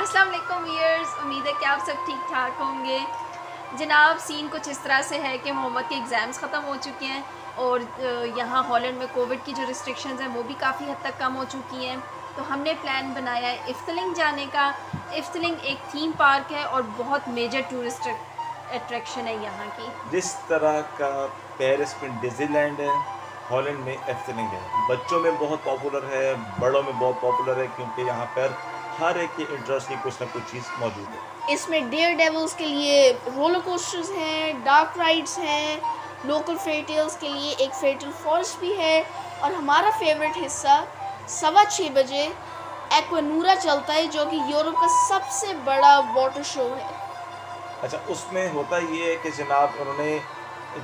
अस्सलाम वालेकुम व्यूअर्स, उम्मीद है कि आप सब ठीक ठाक होंगे। जनाब सीन कुछ इस तरह से है कि मोहम्मद के एग्ज़ाम्स ख़त्म हो चुके हैं और यहाँ हॉलैंड में कोविड की जो रिस्ट्रिक्शंस हैं वो भी काफ़ी हद तक कम हो चुकी हैं। तो हमने प्लान बनाया है इफ्तलिंग जाने का। इफ्तलिंग एक थीम पार्क है और बहुत मेजर टूरिस्ट अट्रैक्शन है यहाँ की। जिस तरह का पेरिस में डिज़नीलैंड है, हॉलैंड में एफ्टेलिंग है। बच्चों में बहुत पॉपुलर है, बड़ों में बहुत पॉपुलर है, क्योंकि यहाँ पर हर एक के इंटरेस्ट की कुछ ना कुछ चीज़ मौजूद है। इसमें डेयर डेविल्स के लिए रोलर कोस्टर्स हैं, डार्क राइड्स हैं, लोकल फेयरटेल्स के लिए एक फेयरटेल फॉरेस्ट भी है और हमारा फेवरेट हिस्सा 6:15 बजे एक्वानूरा चलता है, जो कि यूरोप का सबसे बड़ा वाटर शो है। अच्छा, उसमें होता ये है कि जनाब उन्होंने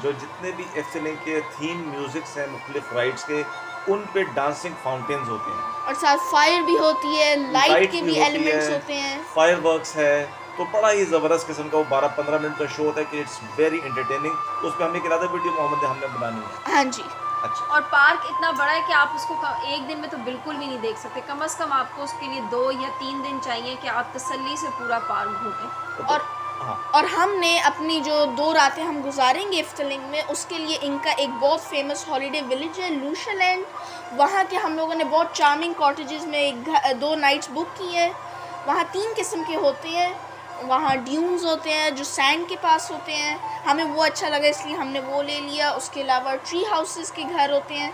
जो जितने भी एफ्टेलिंग के थीम म्यूज़िक्स हैं मुख्तलिफ राइड्स के, उन पे डांसिंग फाउंटेन्स होते हैं और साथ फायर भी होती है, लाइट के भी होती एलिमेंट्स है, होते हैं, फायरवर्क्स है। तो बड़ा ही ज़बरदस्त किस्म का वो 12-15 मिनट का शो होता है कि इट्स वेरी एंटरटेनिंग। उस पर हमने किया था वीडियो, मोहम्मद ने हमने बनानी है। हाँ जी। अच्छा, और पार्क इतना बड़ा है कि आप उसको एक दिन में तो बिल्कुल भी नहीं देख सकते। कम से कम आपको उसके लिए 2 या 3 दिन चाहिए कि आप तसल्ली से पूरा पार्क घूमें। और हाँ, और हमने अपनी जो 2 रातें हम गुजारेंगे इफ्तलिंग में, उसके लिए इनका एक बहुत फेमस हॉलीडे विलेज है लूशालैंड। वहाँ के हम लोगों ने बहुत चार्मिंग कॉटेजेस में 2 नाइट्स बुक की हैं। वहाँ 3 किस्म के होते हैं। वहाँ ड्यून्स होते हैं जो सैंड के पास होते हैं, हमें वो अच्छा लगा इसलिए हमने वो ले लिया। उसके अलावा ट्री हाउसेस के घर होते हैं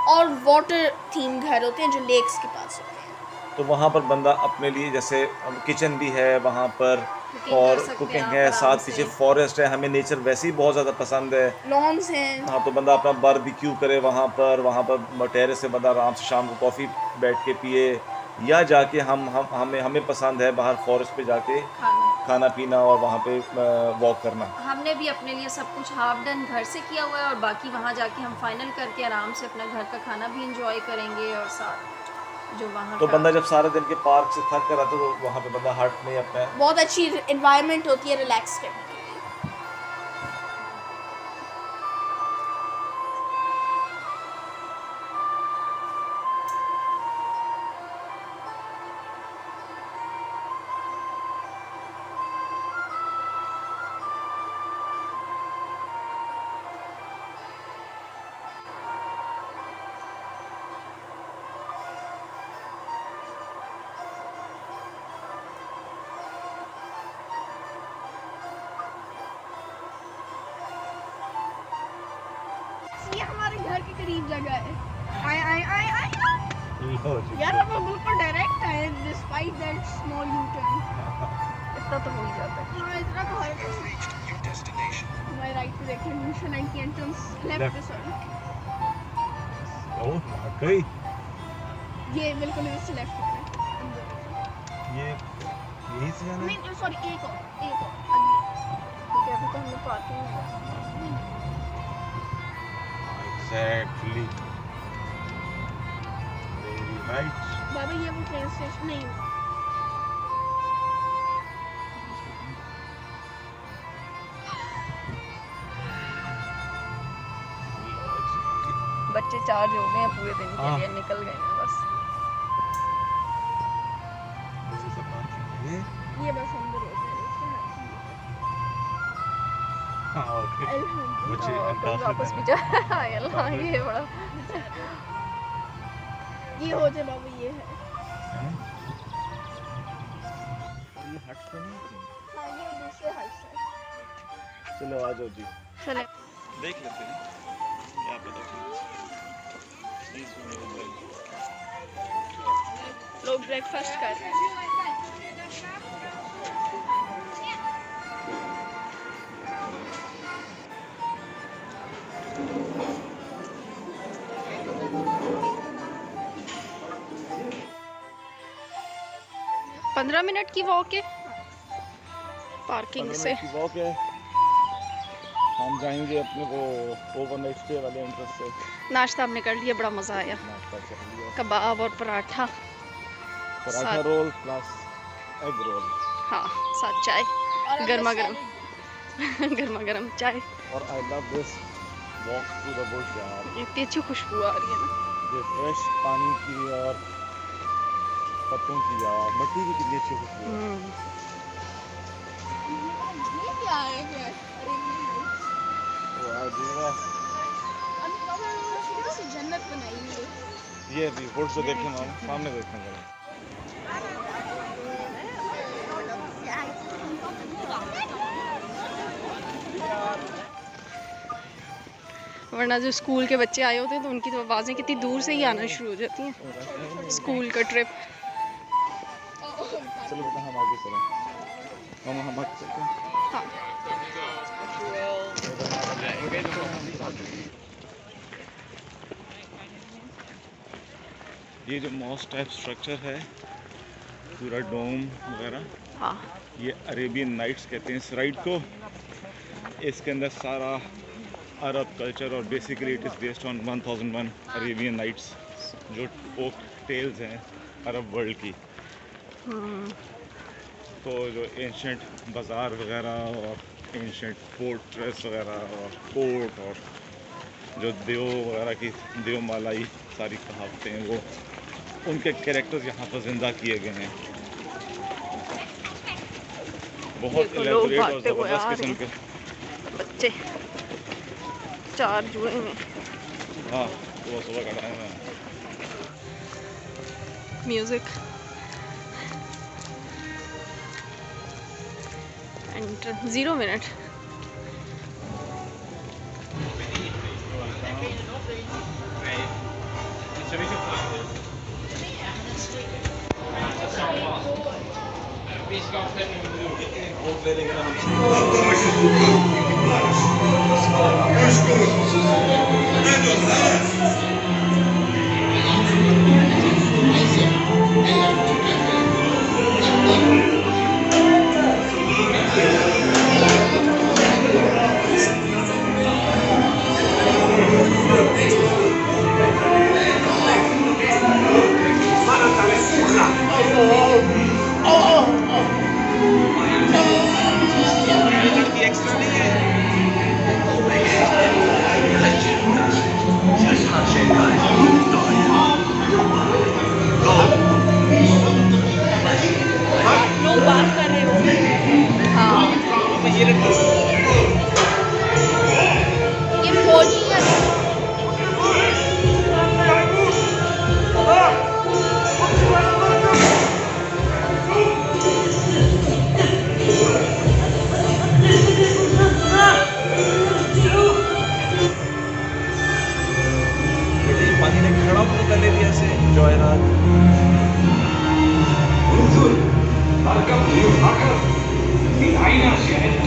और वाटर थीम घर होते हैं जो लेक्स के पास होते हैं। तो वहाँ पर बंदा अपने लिए जैसे किचन भी है वहाँ पर कुकिंग और कर सकते हैं कुकिंग आप है, आराम साथ से। पीछे फॉरेस्ट है। हमें नेचर वैसे ही बहुत ज़्यादा पसंद है। लॉन्स हैं। हाँ, तो बंदा अपना बारबेक्यू करे वहाँ पर टेरेस से बंदा आराम से शाम को कॉफ़ी बैठ के पिए, या जाके हमें पसंद है बाहर फॉरेस्ट पे जाके खाना पीना और वहाँ पे वॉक करना। हमने भी अपने लिए सब कुछ हाफ डन घर से किया हुआ है और बाकी वहाँ जाके हम फाइनल करके आराम से अपना घर का खाना भी इंजॉय करेंगे और साथ जो वहाँ तो का बंदा जब सारे दिन के पार्क से थक कर आता है तो वहाँ पे बंदा हट में अपना बहुत अच्छी एनवायरनमेंट होती है रिलैक्स करने के लिए। ये हमारे घर के करीब जगह है। आए यार, हम बिल्कुल डायरेक्ट है despite that small U turn. इतना तो हो ही जाता है। हाँ, इतना तो है। हमारे राइट पे देखिए लूशालैंड की एंट्रेंस, लेफ्ट पे सॉरी। ओह वाकई ये बिल्कुल इससे लेफ्ट पे ये यही से जाना है? नहीं सॉरी, एक और अगली, क्योंकि अभी तो हमने पार्किंग में एग्जैक्टली, वेरी राइट। बाबा ये वो ट्रेन स्टेशन नहीं है। बच्चे चार्ज हो गए हैं पूरे दिन के हाँ। लिए, निकल गए हैं बस। ये बस अंदर होते हैं इससे। हाँ, ओके। अल्हम्दुलिल्लाह। बच्चे कोई अंदाज वापस में भी जा अल्लाह, ये बड़ा ये हो जाए बाबू, ये है। ये हट तो नहीं। हाँ, ये दूसरे हाइट से। चलो आ जाओ जी, चले। देख लेते हैं क्या पता। लोग ब्रेकफास्ट कर रहे हैं। पंद्रह मिनट की वॉक है पार्किंग से। वॉक है। हम जाएंगे अपने वो ओवरनाइट स्टे वाले एंट्रेंस से। नाश्ता हमने कर लिया, बड़ा मज़ा आया। नाश्ता कर लिया, कबाब और paratha, paratha roll plus egg roll. हाँ, साथ चाय, और गर्मा गर्म गर्मा गर्म चाय। और I love this walk through the Bush यार। इतनी अच्छी खुशबू आ रही है ना। ये फ्रेश पानी की और पत्तों की यार, मट्टी की कितनी अच्छी खुशबू है। ये क्या है यार? अरे वाह जी वाह, ये जन्नत बनाई हुई है। ये भी वुड्स को देखें मामा, सामने देखें जरा। वरना जो स्कूल के बच्चे आए होते हैं तो उनकी तो आवाज़ें कितनी दूर से ही आना शुरू हो जाती हैं। स्कूल का ट्रिप। चलो बेटा हम आगे चलें, मामा हम आगे चलते हैं। हाँ। ये जो मॉस टाइप स्ट्रक्चर है, पूरा डोम वगैरह, हाँ। ये अरेबियन नाइट्स कहते हैं इस राइड को। इसके अंदर सारा अरब कल्चर और basically it is based on 1001 Arabian Nights, जो फोक टेल्स हैं अरब वर्ल्ड की। तो जो एंशेंट बाज़ार वगैरह और एंशेंट फोर्ट्रेस वगैरह और कोर्ट और जो देव वगैरह की देवमालाई सारी कहावतें हैं, वो उनके कैरेक्टर्स यहाँ पर जिंदा किए गए हैं। बहुत इलेबोरेट और ज़बरदस्त किस्म के बच्चे 4 जुए में। हाँ, सुबह का टाइम है। Music enter 0 minute. लोग बात कर रहे हो। हाँ, ये फौजी है। पानी ने खड़ा होकर कर ले दिया से जॉयरात।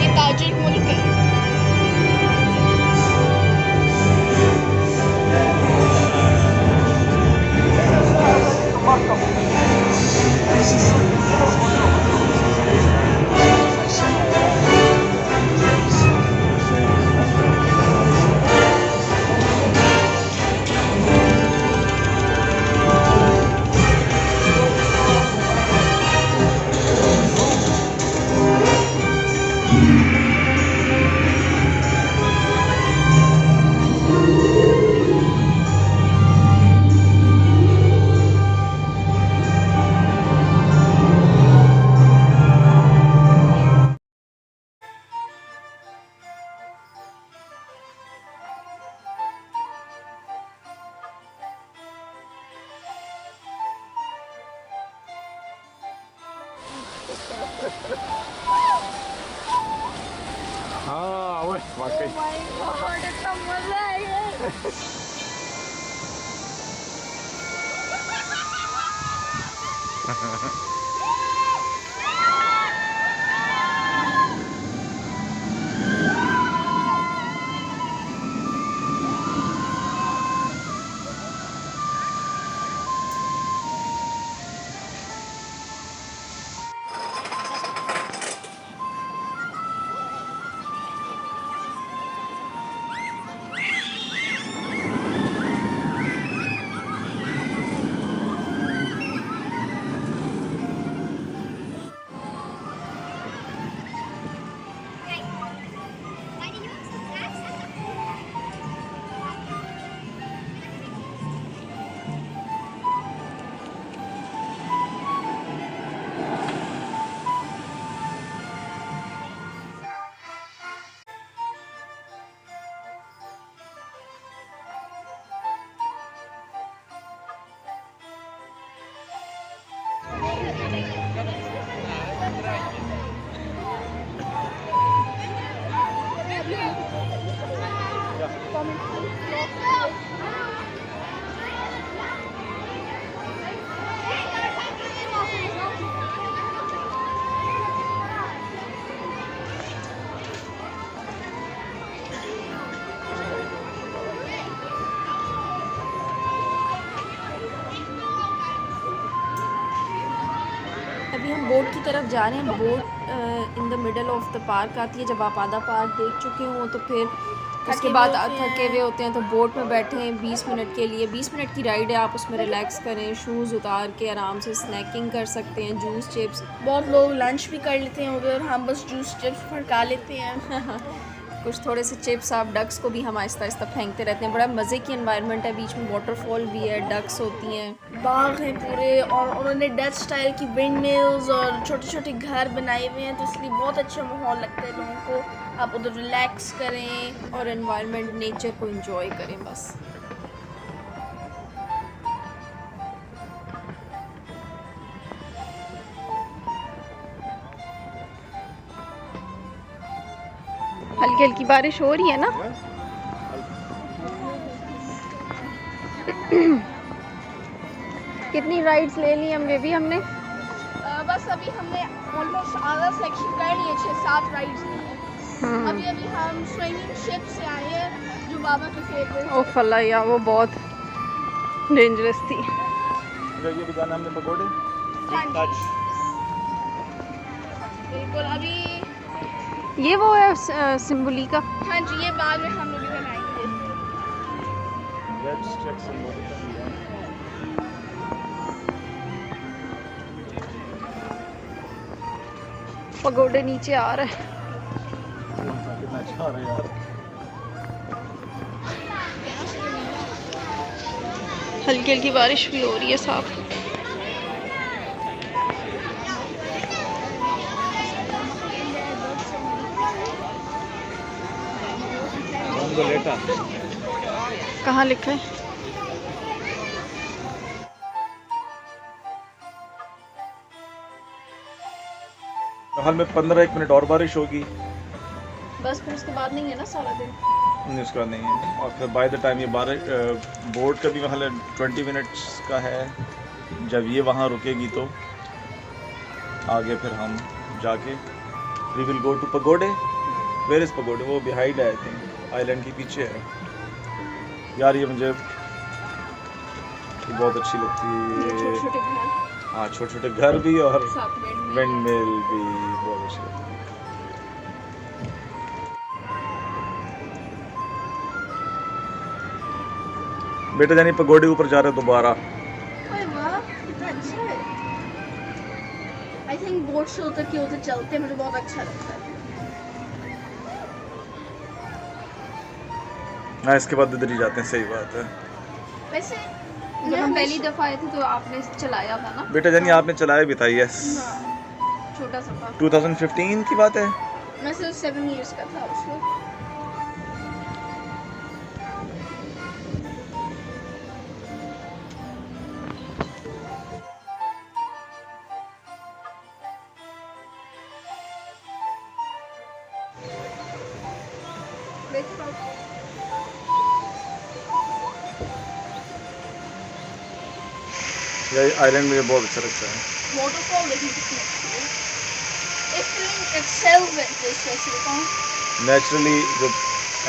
ये ताजुल मुल्क है। हाँ वो वाकई इतना मजा आएगा। बोट की तरफ जा रहे हैं। Boat in the middle of the park आती है। जब आप आधा पार्क देख चुके हों तो फिर उसके बाद थके हुए होते हैं तो बोट में बैठे हैं 20 मिनट के लिए। 20 मिनट की राइड है, आप उसमें रिलैक्स करें, शूज़ उतार के आराम से स्नैकिंग कर सकते हैं, जूस चिप्स। बहुत लोग लंच भी कर लेते हैं उधर, हम बस जूस चिप्स फड़का लेते हैं। कुछ थोड़े से चिप्स, आप डक्स को भी हम आहिस्ता आहिस्ता फेंकते रहते हैं। बड़ा मज़े की एनवायरनमेंट है, बीच में वाटरफॉल भी है, डक्स होती हैं, बाग हैं पूरे, और उन्होंने डच स्टाइल की विंड मिल्स और छोटे छोटे घर बनाए हुए हैं, तो इसलिए बहुत अच्छा माहौल लगता है लोगों को। आप उधर रिलैक्स करें और एनवायरनमेंट, नेचर को एंजॉय करें बस। हल्की हल्की बारिश हो रही है ना। कितनी राइड्स ले ली हमने बस अभी हमने ऑलमोस्ट आधा सेक्शन कर लिए, 6-7 राइड्स लिए। अभी अभी हम स्विमिंग शिप से आए हैं जो बाबा के फेवरेट। ओ फला यार, वो बहुत डेंजरस थी। ये दुकान हमने पकौड़े बिल्कुल। अभी ये वो है सिम्बोली का। हाँ जी, ये बाद में हम लोग बनाएंगे। पगोड़े नीचे आ रहे हैं। कितना अच्छा है यार। हल्की हल्की बारिश भी हो रही है साफ। कहाँ लिखा है? हाल में 15-1 मिनट और बारिश होगी, बस फिर उसके बाद नहीं है ना सारा दिन। नहीं उसका नहीं है। और फिर बाय द टाइम ये बारिश बोट का भी महल 20 मिनट्स का है। जब ये वहाँ रुकेगी तो आगे फिर हम जाके we will go to pagoda. Where is pagoda? वो बिहाइंड है, आई थिंक आइलैंड के पीछे है। यार ये मुझे बहुत अच्छी लगती है। छोटे घर, हाँ छोटे छोटे घर भी और साथ में विंड मिल भी बहुत अच्छी लगती है। बेटा जानी पगोडे ऊपर जा रहे हैं दोबारा। अरे वाह, कितना अच्छा है। आई थिंक बोट से उतर के उधर चलते हैं, मुझे बहुत अच्छा लगता है। हाँ इसके बाद इधर ही जाते हैं। सही बात है। वैसे जब हम पहली दफ़ा आए थे तो आपने चलाया था ना? बेटा जानी आपने चलाया भी था। यस, छोटा सा था। 2015 की बात है। मैं सिर्फ 7 इयर्स का था उस वक्त। ये आइलैंड मुझे बहुत अच्छा लगता है। वाटरफॉल देखने कितनी अच्छी है। इटली itself है जैसे बताऊं। नेचुरली जो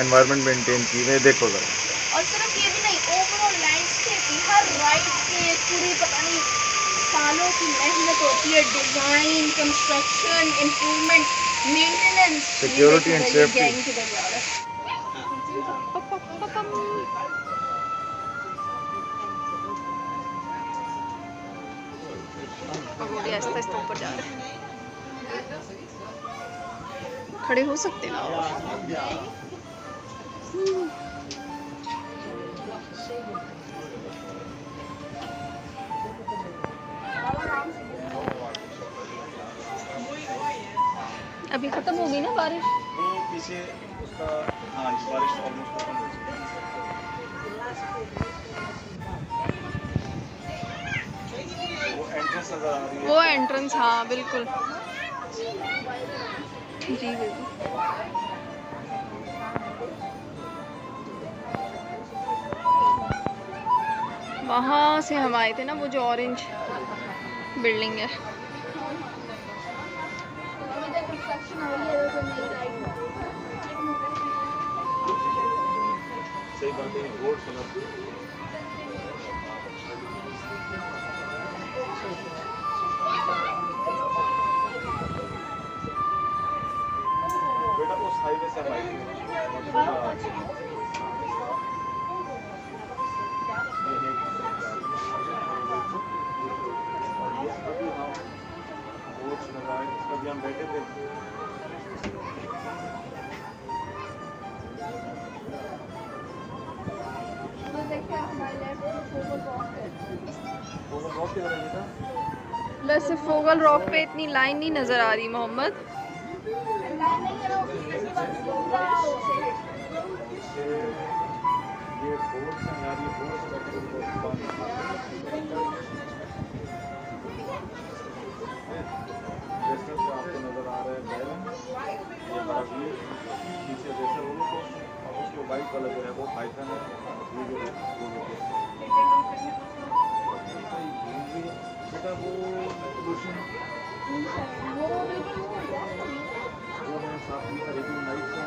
एनवायरनमेंट मेंटेन की है, देखो ज़रा। और सिर्फ ये भी नहीं, ओवरऑल लैंडस्केप की हर राइड के पूरी पता नहीं सालों की मेहनत होती है। Design, construction, improvement, maintenance, security and safety. पगोड़े आहिस्ता आहिस्ता ऊपर जा रहे हैं। खड़े हो सकते ना? अभी खत्म हो गई ना बारिश? वो पीछे उसका हाँ बारिश ऑलमोस्ट खत्म हो चुकी है। वो एंट्रेंस नजर आ रही है। वो एंट्रेंस, हाँ बिल्कुल जी बिल्कुल। वहाँ से हम आए थे ना, वो जो ऑरेंज बिल्डिंग है। सही बात है। बोर्ड चला हम बैठे थे वैसे फोगल रॉक पे इतनी लाइन नहीं नज़र आ रही मोहम्मद। ये बोर्ड से यार ये बोर्ड से जैसे आपको नजर आ रहा है बैलन, ये बड़ा व्यू नीचे जैसे रोलर कोस्टर और उसके बाइक वाला जो है वो पाइथन है। ये जो बेटा वो लोशन वो है साथ में रेडियो लाइट्स है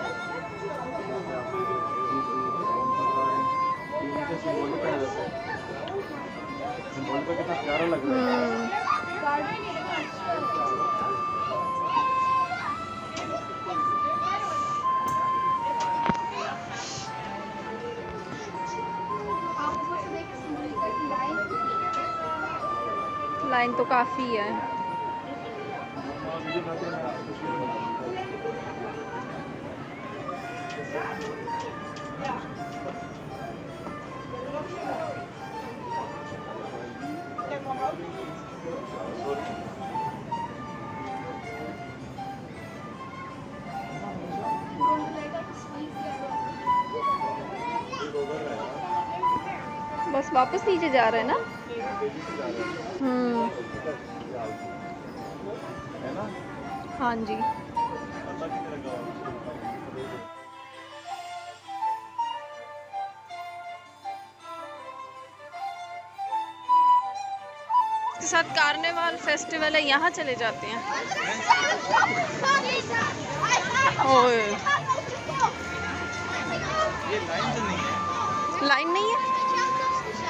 सिंबल पे है सिंबल पे कितना प्यारा लग रहा है। लाइन तो काफ़ी है। बस वापस नीचे जा रहे हैं ना। है ना? हाँ जी। इसके साथ कार्निवल फेस्टिवल है, यहाँ चले जाते हैं। ओए ये लाइन तो नहीं है। लाइन नहीं है?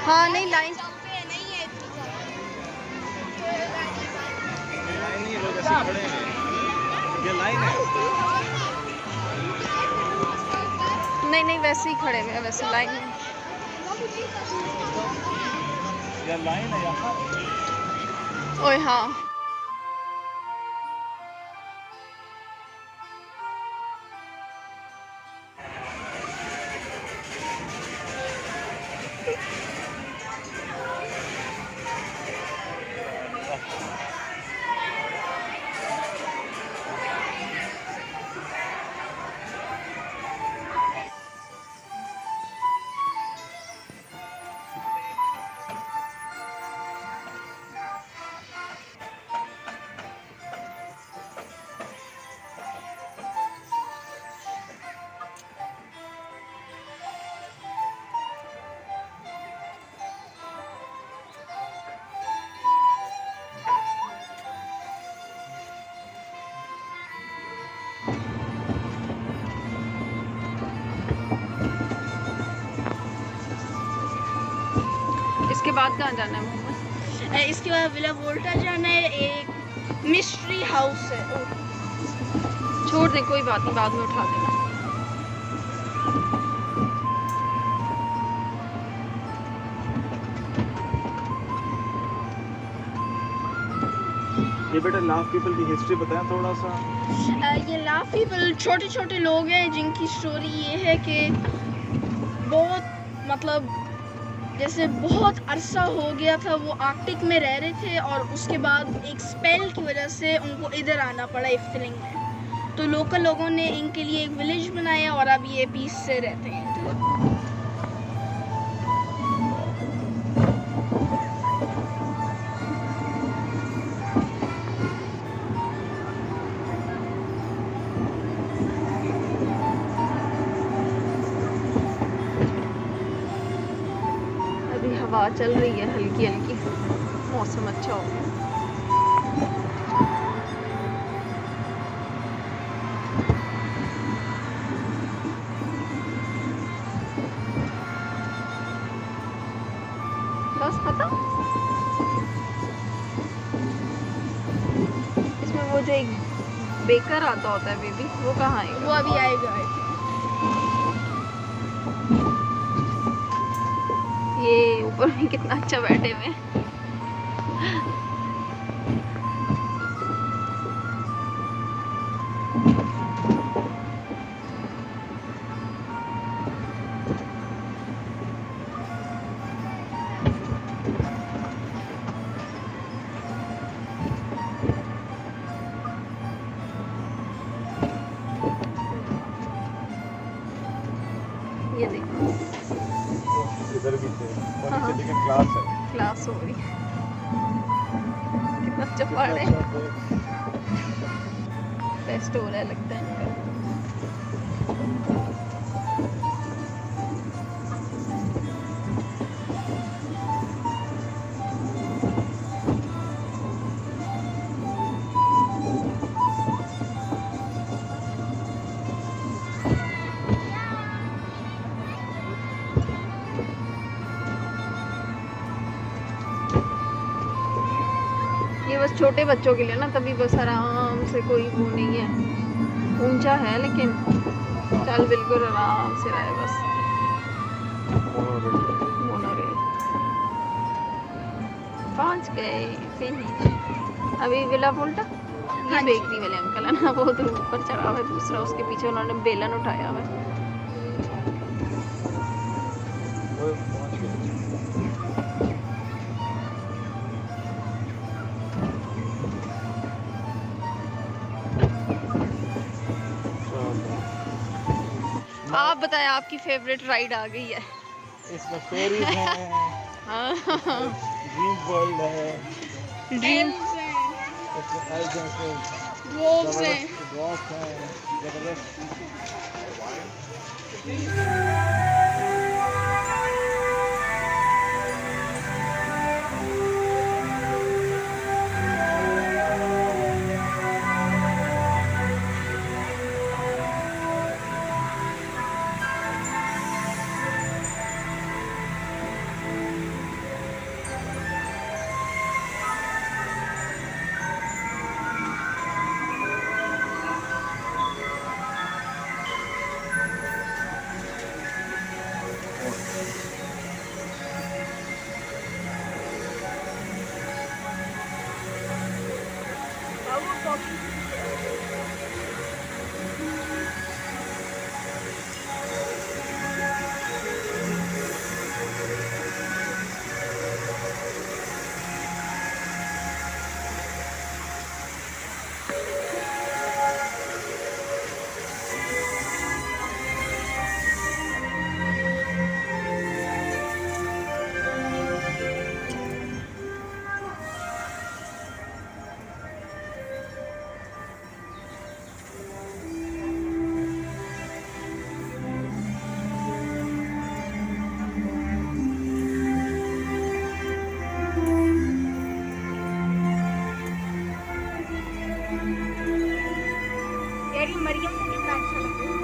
हाँ नहीं लाइन नहीं है, लोग ऐसे खड़े हैं। ये लाइन है। नहीं वैसे ही खड़े हुए हैं, वैसे लाइन नहीं। ये लाइन है यहाँ। ओए हाँ इसके बाद कहाँ जाना है मोहम्मद? इसके बाद विला वोल्टा जाना है, एक मिस्ट्री हाउस है। छोड़ दे, कोई बात नहीं, बाद में उठा देना। ये बेटा लाफ पीपल की हिस्ट्री बताएं थोड़ा सा। ये लाफ पीपल छोटे छोटे लोग हैं जिनकी स्टोरी ये है कि बहुत मतलब जैसे बहुत अरसा हो गया था वो आर्कटिक में रह रहे थे और उसके बाद एक स्पेल की वजह से उनको इधर आना पड़ा इफ्तलिंग में। तो लोकल लोगों ने इनके लिए एक विलेज बनाया और अब ये पीस से रहते हैं। अभी हवा चल रही है हल्की हल्की, मौसम अच्छा हो गया। बस खत्म। इसमें वो जो एक बेकर आता होता है बेबी, वो कहाँ है? वो अभी आएगा। माहौल में कितना अच्छा बैठे हुए हैं। ये देखो इधर भी थे और नीचे देखें क्लास है, क्लास हो रही है, कितना अच्छा पहाड़ है, फेस्ट हो रहा है लगता है इनका। ये बस छोटे बच्चों के लिए ना, तभी बस आराम से, कोई वो नहीं है, ऊंचा है लेकिन चल बिल्कुल आराम से रहे बस। मोनोरेल पहुंच गए, फिनिश। अभी विला पोल्टा, ये बेकरी वाले अंकल है ना, वो उधर ऊपर चढ़ा हुआ है, दूसरा उसके पीछे उन्होंने बेलन उठाया हुआ है। आप बताएं, आपकी फेवरेट राइड आ गई है? इसमें फेरीज हैं, हाँ ड्रीम वर्ल्ड है, ड्रीम इसमें एलिफेंट्स हैं, Wolves हैं। ड्रॉप्स हैं, जबरदस्त। मरियम को कितना अच्छा लगता है।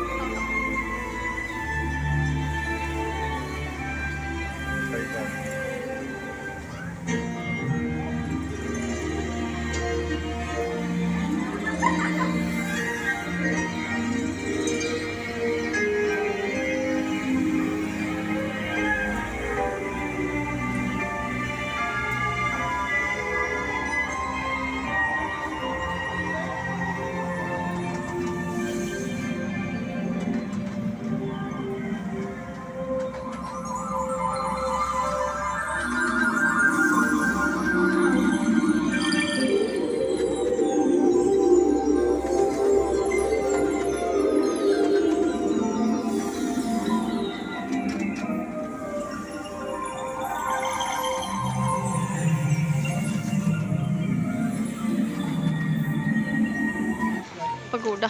पगोडा।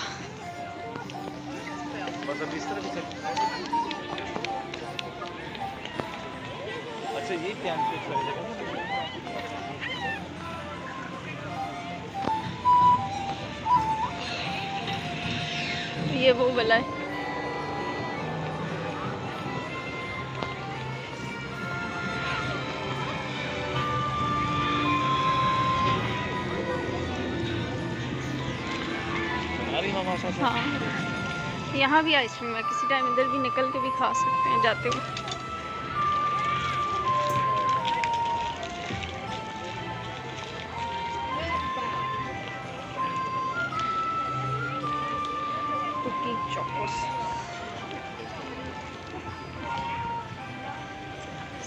बस अब इस तरह भी अच्छा, ये क्या ये वो वाला है। हाँ, यहाँ भी आइसक्रीम है, किसी टाइम इधर भी निकल के भी खा सकते हैं जाते हुए।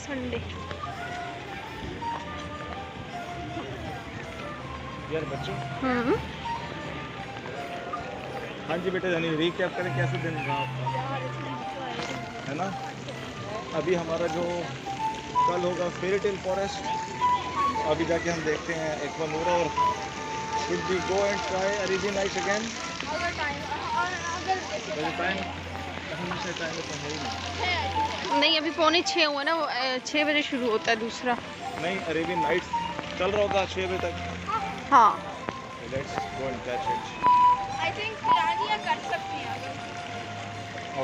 संडे। यार बच्चों, हाँ जी बेटा, यानी रीकैप करें कैसे दिन रहा आपका, है ना। अभी हमारा जो कल होगा फेरी टेल फॉरेस्ट, अभी जाके हम देखते हैं एक्वानूरा, और should we go and try Arabian Nights again. नहीं, अभी 5:45 हुआ ना, 6 बजे शुरू होता है दूसरा। नहीं, अरेबियन नाइट्स चल रहा होगा 6 बजे तक। हाँ, let's go and catch it. I think piranha कर सकते हैं अगर।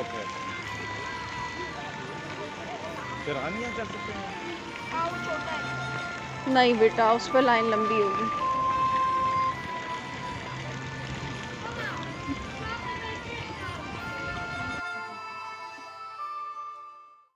ओके, पिरानिया कर सकते हैं। हाँ, वो छोटा है। नहीं बेटा, उस पर लाइन लंबी होगी।